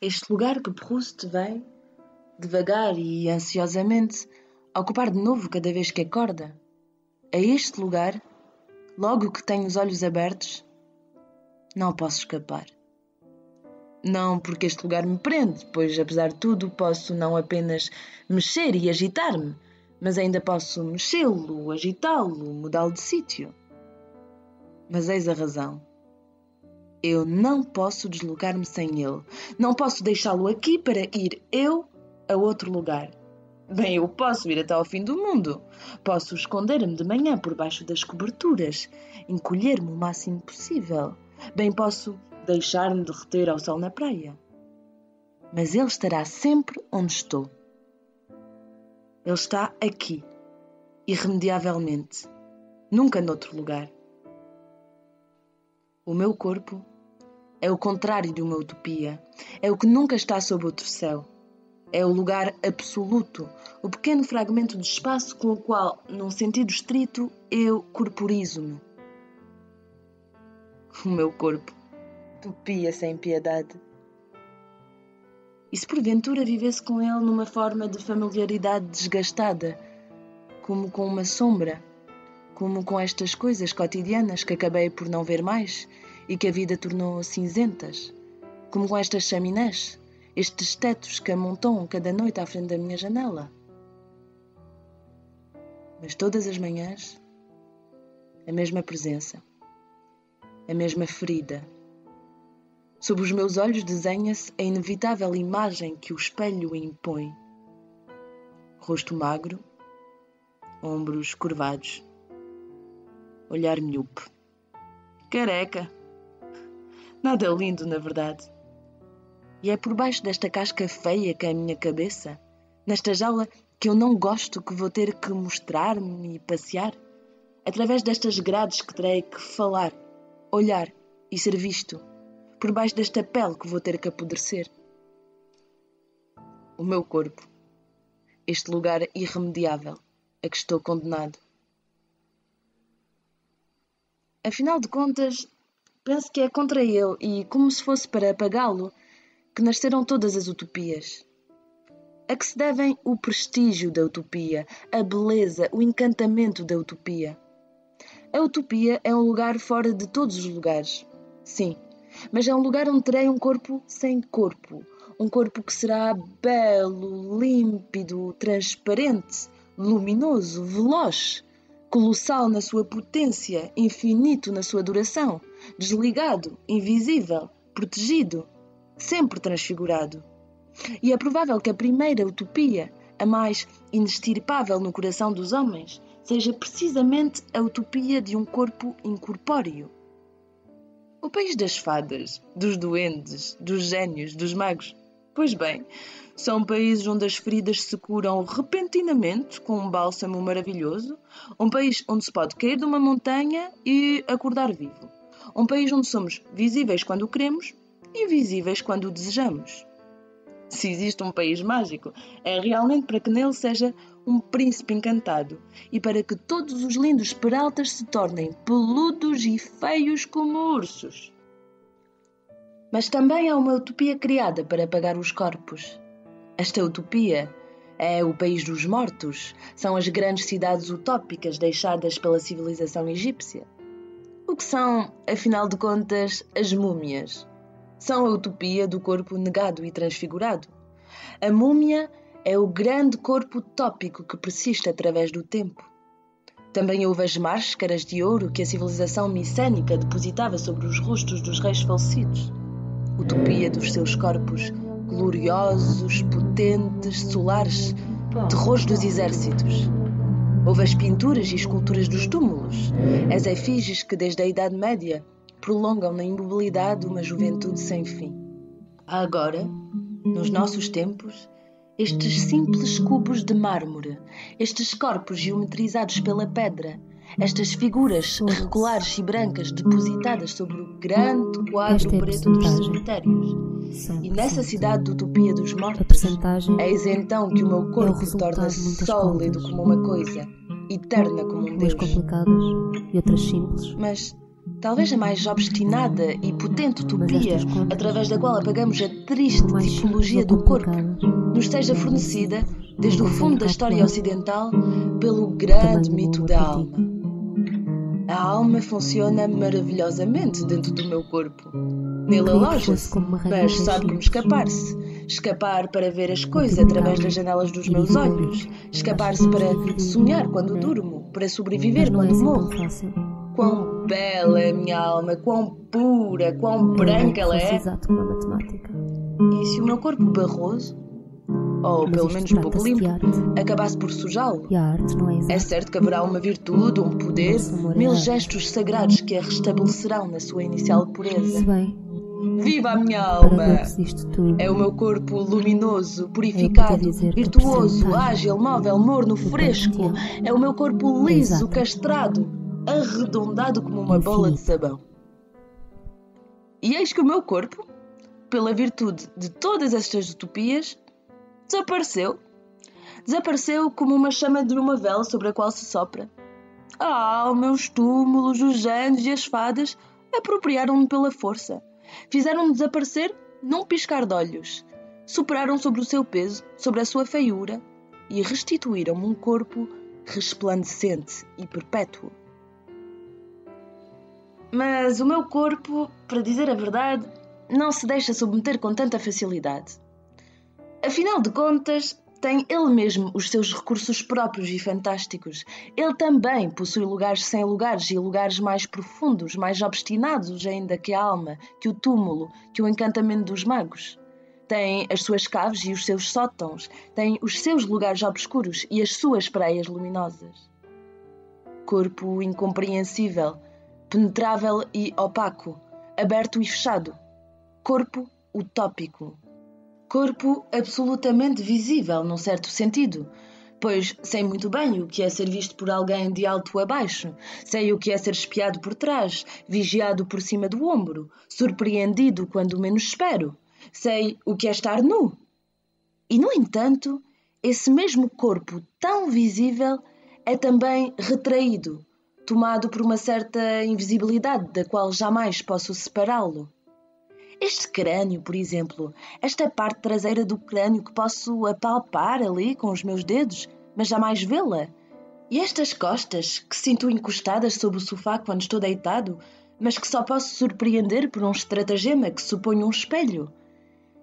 Este lugar que Proust vem, devagar e ansiosamente, ocupar de novo cada vez que acorda. A este lugar, logo que tenho os olhos abertos, não posso escapar. Não porque este lugar me prende, pois apesar de tudo posso não apenas mexer e agitar-me, mas ainda posso mexê-lo, agitá-lo, mudá-lo de sítio. Mas eis a razão. Eu não posso deslocar-me sem ele. Não posso deixá-lo aqui para ir eu a outro lugar. Bem, eu posso ir até ao fim do mundo. Posso esconder-me de manhã por baixo das coberturas, encolher-me o máximo possível. Bem, posso deixar-me derreter ao sol na praia. Mas ele estará sempre onde estou. Ele está aqui, irremediavelmente. Nunca noutro lugar. O meu corpo é o contrário de uma utopia. É o que nunca está sob outro céu. É o lugar absoluto, o pequeno fragmento de espaço com o qual, num sentido estrito, eu corporizo-me. O meu corpo, utopia sem piedade. E se porventura vivesse com ele numa forma de familiaridade desgastada, como com uma sombra, como com estas coisas cotidianas que acabei por não ver mais e que a vida tornou cinzentas, como com estas chaminés, estes tetos que amontoam cada noite à frente da minha janela. Mas todas as manhãs, a mesma presença, a mesma ferida. Sob os meus olhos desenha-se a inevitável imagem que o espelho impõe. Rosto magro, ombros curvados, olhar míope. Careca! Nada lindo, na verdade. E é por baixo desta casca feia que é a minha cabeça, nesta jaula que eu não gosto, que vou ter que mostrar-me e passear, através destas grades que terei que falar, olhar e ser visto, por baixo desta pele que vou ter que apodrecer. O meu corpo, este lugar irremediável a que estou condenado. Afinal de contas, penso que é contra ele e, como se fosse para apagá-lo, que nasceram todas as utopias. A que se devem o prestígio da utopia, a beleza, o encantamento da utopia. A utopia é um lugar fora de todos os lugares, sim, mas é um lugar onde terei um corpo sem corpo, um corpo que será belo, límpido, transparente, luminoso, veloz, colossal na sua potência, infinito na sua duração, desligado, invisível, protegido, sempre transfigurado. E é provável que a primeira utopia, a mais inextirpável no coração dos homens, seja precisamente a utopia de um corpo incorpóreo. O país das fadas, dos duendes, dos génios, dos magos. Pois bem, são países onde as feridas se curam repentinamente com um bálsamo maravilhoso, um país onde se pode cair de uma montanha e acordar vivo, um país onde somos visíveis quando o queremos e invisíveis quando o desejamos. Se existe um país mágico, é realmente para que nele seja um príncipe encantado e para que todos os lindos peraltas se tornem peludos e feios como ursos. Mas também há uma utopia criada para apagar os corpos. Esta utopia é o país dos mortos, são as grandes cidades utópicas deixadas pela civilização egípcia. O que são, afinal de contas, as múmias? São a utopia do corpo negado e transfigurado. A múmia é o grande corpo utópico que persiste através do tempo. Também houve as máscaras de ouro que a civilização micênica depositava sobre os rostos dos reis falecidos. Utopia dos seus corpos gloriosos, potentes, solares, terrores dos exércitos. Houve as pinturas e esculturas dos túmulos, as efígies que desde a Idade Média prolongam na imobilidade uma juventude sem fim. Há agora, nos nossos tempos, estes simples cubos de mármore, estes corpos geometrizados pela pedra, estas figuras regulares e brancas depositadas sobre o grande quadro preto dos cemitérios. E nessa cidade de utopia dos mortos, eis então que o meu corpo torna-se sólido como uma coisa, eterna como um Deus. Umas complicadas e outras simples. Mas Talvez a mais obstinada e potente utopia, estas contas, através da qual apagamos a triste por mais tipologia simples ou do corpo, complicadas, nos seja fornecida, desde o convém fundo da história calcular ocidental, pelo o grande tamanho do meu mito amor da por ti. alma. A alma funciona maravilhosamente dentro do meu corpo. Nele Queria que aloja-se, fosse como uma rainha mas sem sabe como chifres. escapar-se. Escapar para ver as coisas Continuar através ali das janelas dos e meus viver ali. olhos. Escapar-se para sonhar quando durmo, para Mas sobreviver não é quando assim tão morro. fácil. Quão bela é a minha alma, quão pura, quão Eu queria branca que ela fosse é. exato como a matemática. E se o meu corpo barroso, ou Mas pelo isto menos pouco trata-se de limpo, arte. acabasse por sujá-lo? E a arte não é É exata. certo que haverá uma virtude, um poder, Nosso amor é 1000 arte. gestos sagrados que a restabelecerão na sua inicial pureza. Se bem, Viva a minha o alma! paradoxo disto tudo É o meu corpo luminoso, é eu purificado, poder dizer que a virtuoso, percentagem ágil, móvel, morno, do quanto te fresco. amo É o meu corpo é liso, exata. castrado, arredondado como uma bola de Infinita. sabão. E eis que o meu corpo, pela virtude de todas estas utopias, desapareceu. Desapareceu como uma chama de uma vela sobre a qual se sopra. A alma, os túmulos, os anjos e as fadas apropriaram-me pela força. Fizeram-me desaparecer num piscar de olhos. Superaram sobre o seu peso, sobre a sua feiura e restituíram-me um corpo resplandecente e perpétuo. Mas o meu corpo, para dizer a verdade, não se deixa submeter com tanta facilidade. Afinal de contas, tem ele mesmo os seus recursos próprios e fantásticos. Ele também possui lugares sem lugares e lugares mais profundos, mais obstinados ainda que a alma, que o túmulo, que o encantamento dos magos. Tem as suas caves e os seus sótãos, tem os seus lugares obscuros e as suas praias luminosas. Corpo incompreensível, penetrável e opaco, aberto e fechado. Corpo utópico. Corpo absolutamente visível, num certo sentido, pois sei muito bem o que é ser visto por alguém de alto a baixo, sei o que é ser espiado por trás, vigiado por cima do ombro, surpreendido quando menos espero, sei o que é estar nu. E, no entanto, esse mesmo corpo tão visível é também retraído, tomado por uma certa invisibilidade da qual jamais posso separá-lo. Este crânio, por exemplo, esta parte traseira do crânio que posso apalpar ali com os meus dedos, mas jamais vê-la. E estas costas que sinto encostadas sobre o sofá quando estou deitado, mas que só posso surpreender por um estratagema que supõe um espelho.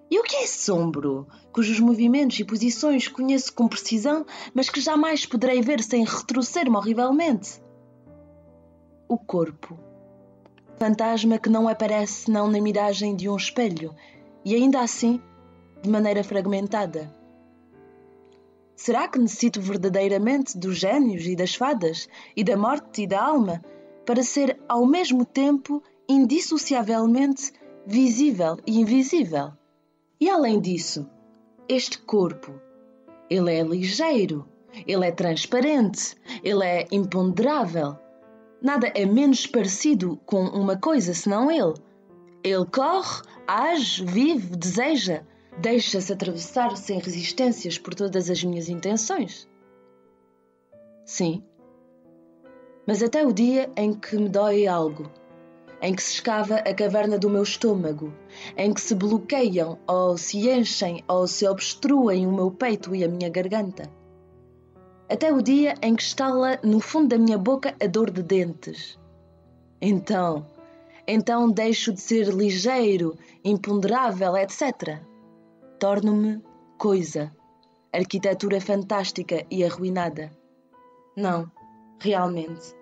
E o que é esse ombro, cujos movimentos e posições conheço com precisão, mas que jamais poderei ver sem retorcer-me horrivelmente? O corpo. Fantasma que não aparece senão na miragem de um espelho, e ainda assim, de maneira fragmentada. Será que necessito verdadeiramente dos génios e das fadas, e da morte e da alma, para ser ao mesmo tempo indissociavelmente visível e invisível? E além disso, este corpo, ele é ligeiro, ele é transparente, ele é imponderável. Nada é menos parecido com uma coisa senão ele. Ele corre, age, vive, deseja, deixa-se atravessar sem resistências por todas as minhas intenções. Sim, mas até o dia em que me dói algo, em que se escava a caverna do meu estômago, em que se bloqueiam ou se enchem ou se obstruem o meu peito e a minha garganta. Até o dia em que estala no fundo da minha boca a dor de dentes. Então deixo de ser ligeiro, imponderável, etc. Torno-me coisa, arquitetura fantástica e arruinada. Não, realmente.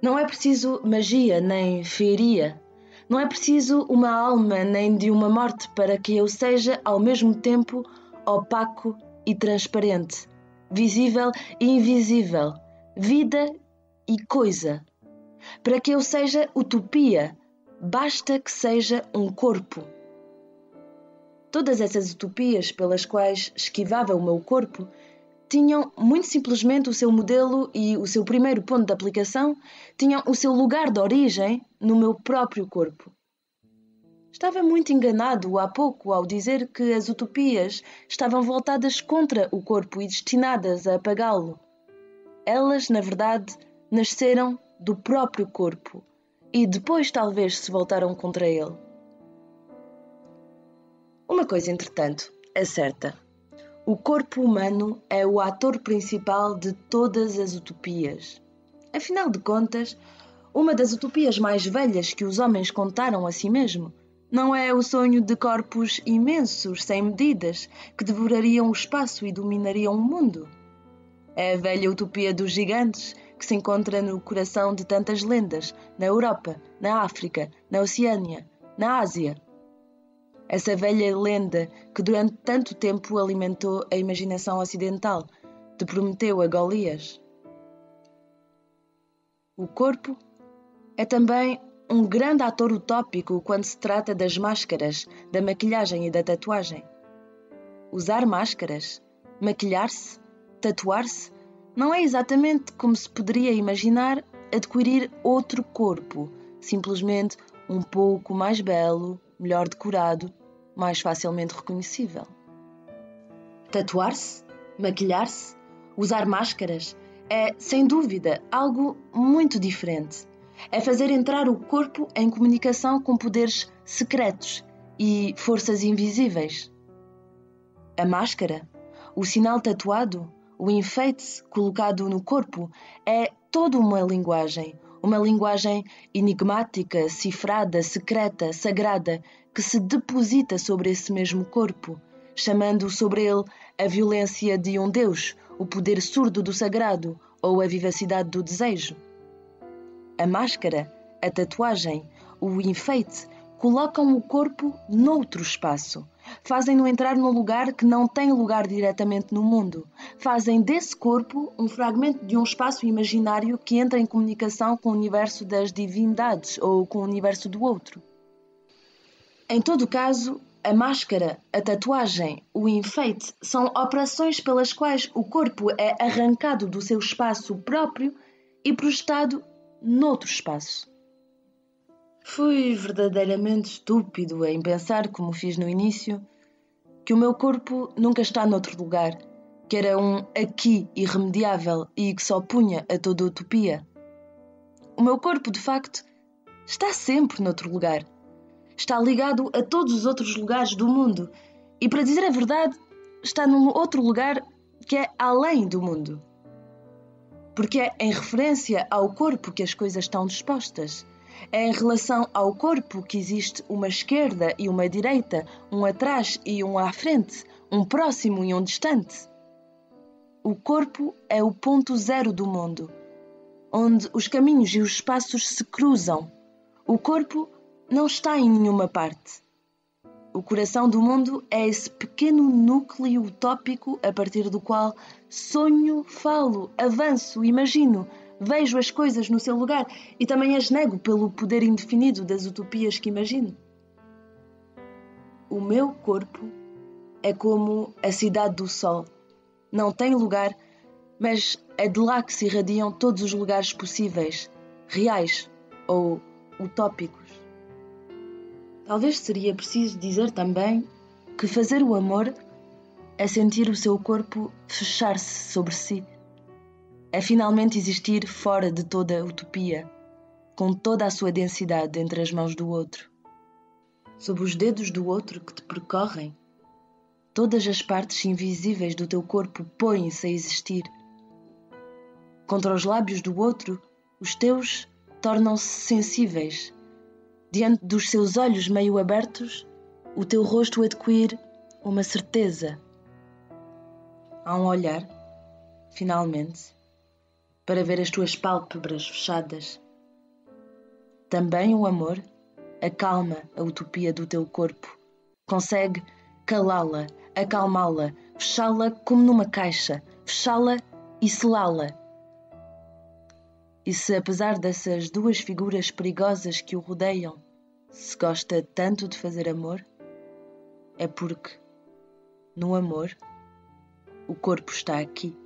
Não é preciso magia nem feeria. Não é preciso uma alma nem de uma morte para que eu seja ao mesmo tempo opaco e transparente, visível e invisível, vida e coisa. Para que eu seja utopia, basta que seja um corpo. Todas essas utopias pelas quais esquivava o meu corpo tinham muito simplesmente o seu modelo e o seu primeiro ponto de aplicação, tinham o seu lugar de origem no meu próprio corpo. Estava muito enganado há pouco ao dizer que as utopias estavam voltadas contra o corpo e destinadas a apagá-lo. Elas, na verdade, nasceram do próprio corpo, e depois talvez se voltaram contra ele. Uma coisa, entretanto, é certa. O corpo humano é o ator principal de todas as utopias. Afinal de contas, uma das utopias mais velhas que os homens contaram a si mesmo não é o sonho de corpos imensos, sem medidas, que devorariam o espaço e dominariam o mundo. É a velha utopia dos gigantes, que se encontra no coração de tantas lendas, na Europa, na África, na Oceânia, na Ásia. Essa velha lenda que durante tanto tempo alimentou a imaginação ocidental, de Prometeu a Golias. O corpo é também um grande ator utópico quando se trata das máscaras, da maquilhagem e da tatuagem. Usar máscaras, maquilhar-se, tatuar-se, não é exatamente como se poderia imaginar adquirir outro corpo, simplesmente um pouco mais belo, melhor decorado, mais facilmente reconhecível. Tatuar-se, maquilhar-se, usar máscaras é, sem dúvida, algo muito diferente. É fazer entrar o corpo em comunicação com poderes secretos e forças invisíveis. A máscara, o sinal tatuado, o enfeite colocado no corpo é toda uma linguagem enigmática, cifrada, secreta, sagrada, que se deposita sobre esse mesmo corpo, chamando sobre ele a violência de um Deus, o poder surdo do sagrado ou a vivacidade do desejo. A máscara, a tatuagem, o enfeite colocam o corpo noutro espaço. Fazem-no entrar num lugar que não tem lugar diretamente no mundo. Fazem desse corpo um fragmento de um espaço imaginário que entra em comunicação com o universo das divindades ou com o universo do outro. Em todo caso, a máscara, a tatuagem, o enfeite são operações pelas quais o corpo é arrancado do seu espaço próprio e projetado noutro espaço. Fui verdadeiramente estúpido em pensar, como fiz no início, que o meu corpo nunca está noutro lugar, que era um aqui irremediável e que se opunha a toda utopia. O meu corpo, de facto, está sempre noutro lugar. Está ligado a todos os outros lugares do mundo e, para dizer a verdade, está num outro lugar que é além do mundo. Porque é em referência ao corpo que as coisas estão dispostas. É em relação ao corpo que existe uma esquerda e uma direita, um atrás e um à frente, um próximo e um distante. O corpo é o ponto zero do mundo, onde os caminhos e os espaços se cruzam. O corpo não está em nenhuma parte. O coração do mundo é esse pequeno núcleo utópico a partir do qual sonho, falo, avanço, imagino, vejo as coisas no seu lugar e também as nego pelo poder indefinido das utopias que imagino. O meu corpo é como a cidade do sol. Não tem lugar, mas é de lá que se irradiam todos os lugares possíveis, reais ou utópicos. Talvez seria preciso dizer também que fazer o amor é sentir o seu corpo fechar-se sobre si. É finalmente existir fora de toda a utopia, com toda a sua densidade entre as mãos do outro. Sob os dedos do outro que te percorrem, todas as partes invisíveis do teu corpo põem-se a existir. Contra os lábios do outro, os teus tornam-se sensíveis. Diante dos seus olhos meio abertos, o teu rosto adquire uma certeza. Há um olhar, finalmente, para ver as tuas pálpebras fechadas. Também o amor acalma a utopia do teu corpo. Consegue calá-la, acalmá-la, fechá-la como numa caixa, fechá-la e selá-la. E se, apesar dessas duas figuras perigosas que o rodeiam, se gosta tanto de fazer amor, é porque, no amor, o corpo está aqui.